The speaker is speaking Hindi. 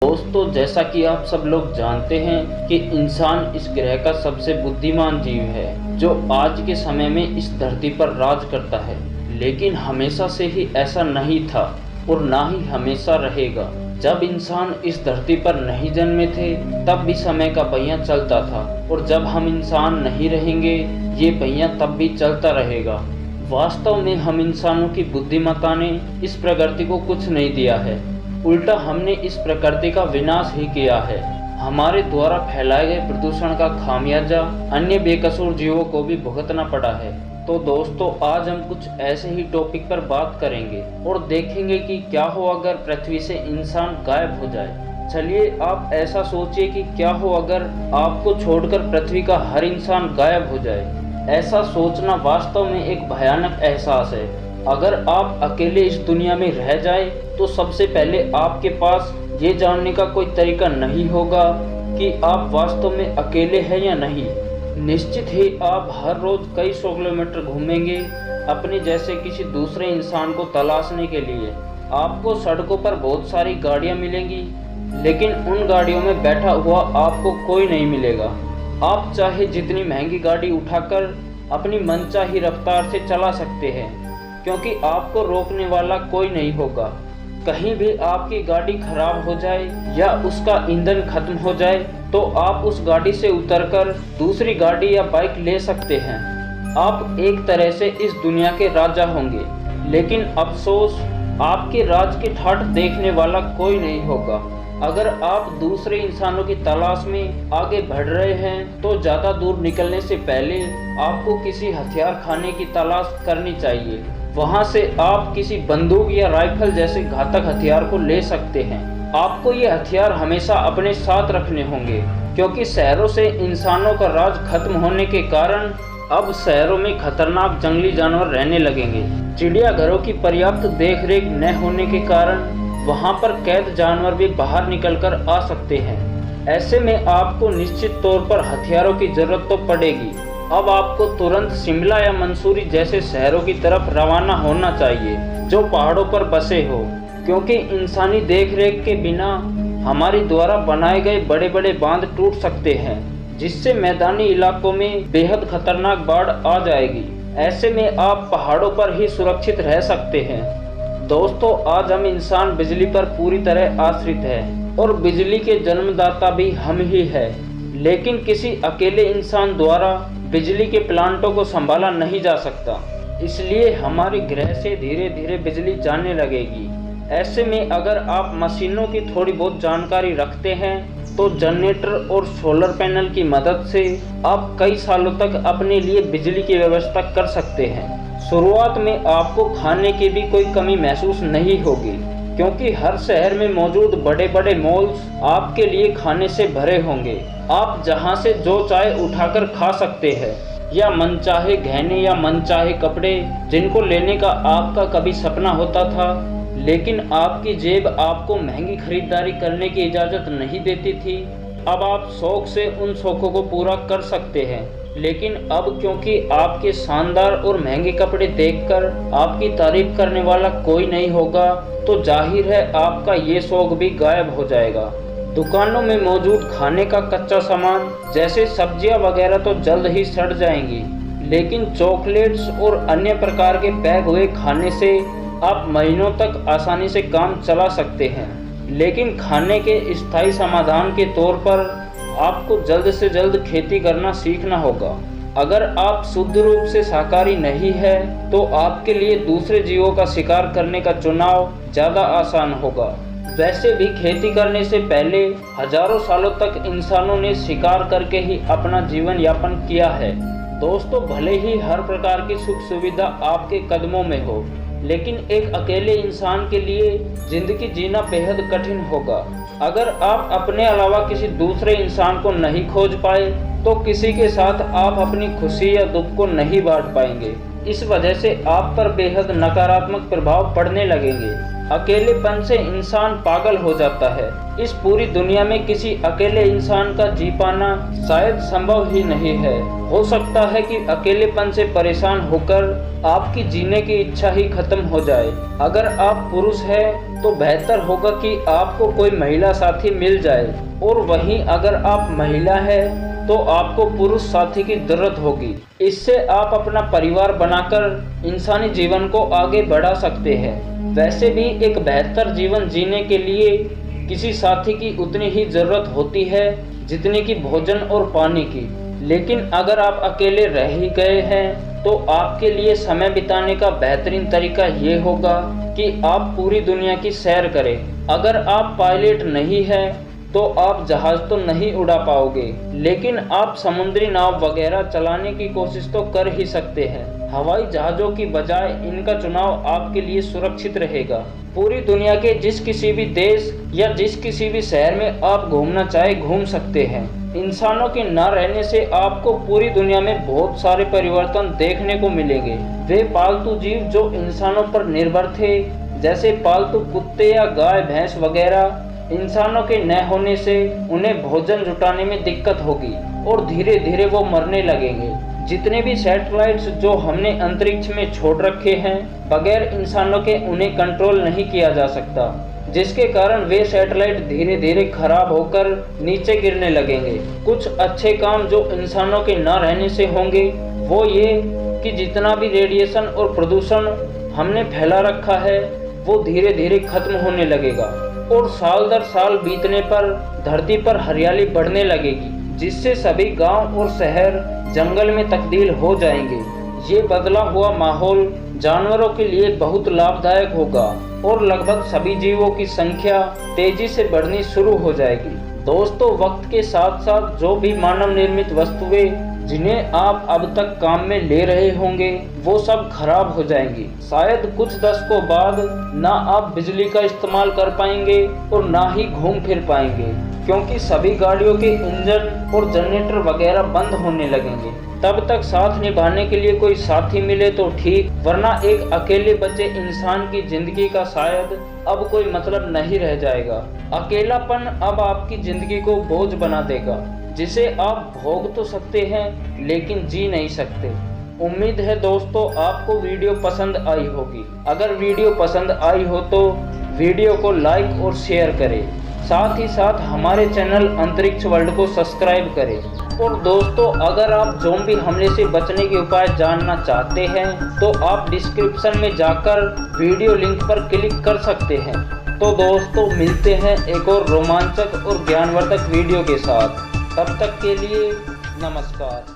दोस्तों, जैसा कि आप सब लोग जानते हैं कि इंसान इस ग्रह का सबसे बुद्धिमान जीव है जो आज के समय में इस धरती पर राज करता है। लेकिन हमेशा से ही ऐसा नहीं था और ना ही हमेशा रहेगा। जब इंसान इस धरती पर नहीं जन्मे थे तब भी समय का पहिया चलता था, और जब हम इंसान नहीं रहेंगे ये पहिया तब भी चलता रहेगा। वास्तव में हम इंसानों की बुद्धिमत्ता ने इस प्रकृति को कुछ नहीं दिया है, उल्टा हमने इस प्रकृति का विनाश ही किया है। हमारे द्वारा फैलाए गए प्रदूषण का खामियाजा अन्य बेकसूर जीवों को भी भुगतना पड़ा है। तो दोस्तों, आज हम कुछ ऐसे ही टॉपिक पर बात करेंगे और देखेंगे कि क्या हो अगर पृथ्वी से इंसान गायब हो जाए। चलिए आप ऐसा सोचिए कि क्या हो अगर आपको छोड़कर पृथ्वी का हर इंसान गायब हो जाए। ऐसा सोचना वास्तव में एक भयानक एहसास है। अगर आप अकेले इस दुनिया में रह जाए तो सबसे पहले आपके पास ये जानने का कोई तरीका नहीं होगा कि आप वास्तव में अकेले हैं या नहीं। निश्चित ही आप हर रोज कई 100 किलोमीटर घूमेंगे अपने जैसे किसी दूसरे इंसान को तलाशने के लिए। आपको सड़कों पर बहुत सारी गाड़ियां मिलेंगी, लेकिन उन गाड़ियों में बैठा हुआ आपको कोई नहीं मिलेगा। आप चाहे जितनी महंगी गाड़ी उठाकर अपनी मनचाही रफ्तार से चला सकते हैं, क्योंकि आपको रोकने वाला कोई नहीं होगा। कहीं भी आपकी गाड़ी खराब हो जाए या उसका ईंधन खत्म हो जाए तो आप उस गाड़ी से उतरकर दूसरी गाड़ी या बाइक ले सकते हैं। आप एक तरह से इस दुनिया के राजा होंगे, लेकिन अफसोस आपके राज की ठाठ देखने वाला कोई नहीं होगा। अगर आप दूसरे इंसानों की तलाश में आगे बढ़ रहे हैं तो ज़्यादा दूर निकलने से पहले आपको किसी हथियार खाने की तलाश करनी चाहिए। वहां से आप किसी बंदूक या राइफल जैसे घातक हथियार को ले सकते हैं। आपको ये हथियार हमेशा अपने साथ रखने होंगे, क्योंकि शहरों से इंसानों का राज खत्म होने के कारण अब शहरों में खतरनाक जंगली जानवर रहने लगेंगे। चिड़ियाघरों की पर्याप्त देखरेख न होने के कारण वहां पर कैद जानवर भी बाहर निकलकर आ सकते हैं। ऐसे में आपको निश्चित तौर पर हथियारों की जरूरत तो पड़ेगी। अब आपको तुरंत शिमला या मंसूरी जैसे शहरों की तरफ रवाना होना चाहिए जो पहाड़ों पर बसे हो, क्योंकि इंसानी देखरेख के बिना हमारे द्वारा बनाए गए बड़े बड़े बांध टूट सकते हैं, जिससे मैदानी इलाकों में बेहद खतरनाक बाढ़ आ जाएगी। ऐसे में आप पहाड़ों पर ही सुरक्षित रह सकते हैं। दोस्तों, आज हम इंसान बिजली पर पूरी तरह आश्रित हैं और बिजली के जन्मदाता भी हम ही हैं, लेकिन किसी अकेले इंसान द्वारा बिजली के प्लांटों को संभाला नहीं जा सकता। इसलिए हमारे ग्रह से धीरे धीरे बिजली जाने लगेगी। ऐसे में अगर आप मशीनों की थोड़ी बहुत जानकारी रखते हैं तो जनरेटर और सोलर पैनल की मदद से आप कई सालों तक अपने लिए बिजली की व्यवस्था कर सकते हैं। शुरुआत में आपको खाने की भी कोई कमी महसूस नहीं होगी, क्योंकि हर शहर में मौजूद बड़े बड़े मॉल्स आपके लिए खाने से भरे होंगे। आप जहां से जो चाहे उठाकर खा सकते हैं, या मनचाहे गहने या मनचाहे कपड़े जिनको लेने का आपका कभी सपना होता था, लेकिन आपकी जेब आपको महंगी खरीदारी करने की इजाज़त नहीं देती थी, अब आप शौक से उन शौकों को पूरा कर सकते हैं। लेकिन अब क्योंकि आपके शानदार और महंगे कपड़े देखकर आपकी तारीफ करने वाला कोई नहीं होगा, तो जाहिर है आपका ये शौक भी गायब हो जाएगा। दुकानों में मौजूद खाने का कच्चा सामान जैसे सब्जियां वगैरह तो जल्द ही सड़ जाएंगी, लेकिन चॉकलेट्स और अन्य प्रकार के पैक हुए खाने से आप महीनों तक आसानी से काम चला सकते हैं। लेकिन खाने के स्थायी समाधान के तौर पर आपको जल्द से जल्द खेती करना सीखना होगा। अगर आप शुद्ध रूप से शाकाहारी नहीं है तो आपके लिए दूसरे जीवों का शिकार करने का चुनाव ज़्यादा आसान होगा। वैसे भी खेती करने से पहले हजारों सालों तक इंसानों ने शिकार करके ही अपना जीवन यापन किया है। दोस्तों, भले ही हर प्रकार की सुख सुविधा आपके कदमों में हो, लेकिन एक अकेले इंसान के लिए जिंदगी जीना बेहद कठिन होगा। अगर आप अपने अलावा किसी दूसरे इंसान को नहीं खोज पाए तो किसी के साथ आप अपनी खुशी या दुख को नहीं बांट पाएंगे। इस वजह से आप पर बेहद नकारात्मक प्रभाव पड़ने लगेंगे। अकेलेपन से इंसान पागल हो जाता है। इस पूरी दुनिया में किसी अकेले इंसान का जी पाना शायद संभव ही नहीं है। हो सकता है कि अकेलेपन से परेशान होकर आपकी जीने की इच्छा ही खत्म हो जाए। अगर आप पुरुष हैं तो बेहतर होगा कि आपको कोई महिला साथी मिल जाए, और वहीं अगर आप महिला हैं तो आपको पुरुष साथी की जरूरत होगी। इससे आप अपना परिवार बनाकर इंसानी जीवन को आगे बढ़ा सकते हैं। वैसे भी एक बेहतर जीवन जीने के लिए किसी साथी की उतनी ही जरूरत होती है जितनी की भोजन और पानी की। लेकिन अगर आप अकेले रह ही गए हैं तो आपके लिए समय बिताने का बेहतरीन तरीका ये होगा कि आप पूरी दुनिया की सैर करें। अगर आप पायलट नहीं हैं तो आप जहाज तो नहीं उड़ा पाओगे, लेकिन आप समुद्री नाव वगैरह चलाने की कोशिश तो कर ही सकते हैं। हवाई जहाज़ों की बजाय इनका चुनाव आपके लिए सुरक्षित रहेगा। पूरी दुनिया के जिस किसी भी देश या जिस किसी भी शहर में आप घूमना चाहे घूम सकते हैं। इंसानों के न रहने से आपको पूरी दुनिया में बहुत सारे परिवर्तन देखने को मिलेंगे। वे पालतू जीव जो इंसानों पर निर्भर थे, जैसे पालतू कुत्ते या गाय भैंस वगैरह, इंसानों के न होने से उन्हें भोजन जुटाने में दिक्कत होगी और धीरे धीरे वो मरने लगेंगे। जितने भी सैटेलाइट्स जो हमने अंतरिक्ष में छोड़ रखे हैं, बगैर इंसानों के उन्हें कंट्रोल नहीं किया जा सकता, जिसके कारण वे सैटेलाइट धीरे धीरे खराब होकर नीचे गिरने लगेंगे। कुछ अच्छे काम जो इंसानों के न रहने से होंगे वो ये कि जितना भी रेडिएशन और प्रदूषण हमने फैला रखा है वो धीरे धीरे खत्म होने लगेगा, और साल दर साल बीतने पर धरती पर हरियाली बढ़ने लगेगी, जिससे सभी गांव और शहर जंगल में तब्दील हो जाएंगे। ये बदला हुआ माहौल जानवरों के लिए बहुत लाभदायक होगा और लगभग सभी जीवों की संख्या तेजी से बढ़नी शुरू हो जाएगी। दोस्तों, वक्त के साथ साथ जो भी मानव निर्मित वस्तुएं जिन्हें आप अब तक काम में ले रहे होंगे वो सब खराब हो जाएंगी। शायद कुछ दशकों बाद ना आप बिजली का इस्तेमाल कर पाएंगे और ना ही घूम फिर पाएंगे, क्योंकि सभी गाड़ियों के इंजन और जनरेटर वगैरह बंद होने लगेंगे। तब तक साथ निभाने के लिए कोई साथी मिले तो ठीक, वरना एक अकेले बचे इंसान की जिंदगी का शायद अब कोई मतलब नहीं रह जाएगा। अकेलापन अब आपकी जिंदगी को बोझ बना देगा, जिसे आप भोग तो सकते हैं लेकिन जी नहीं सकते। उम्मीद है दोस्तों आपको वीडियो पसंद आई होगी। अगर वीडियो पसंद आई हो तो वीडियो को लाइक और शेयर करें। साथ ही साथ हमारे चैनल अंतरिक्ष वर्ल्ड को सब्सक्राइब करें। और दोस्तों, अगर आप ज़ॉम्बी हमले से बचने के उपाय जानना चाहते हैं तो आप डिस्क्रिप्शन में जाकर वीडियो लिंक पर क्लिक कर सकते हैं। तो दोस्तों, मिलते हैं एक और रोमांचक और ज्ञानवर्धक वीडियो के साथ। तब तक के लिए नमस्कार।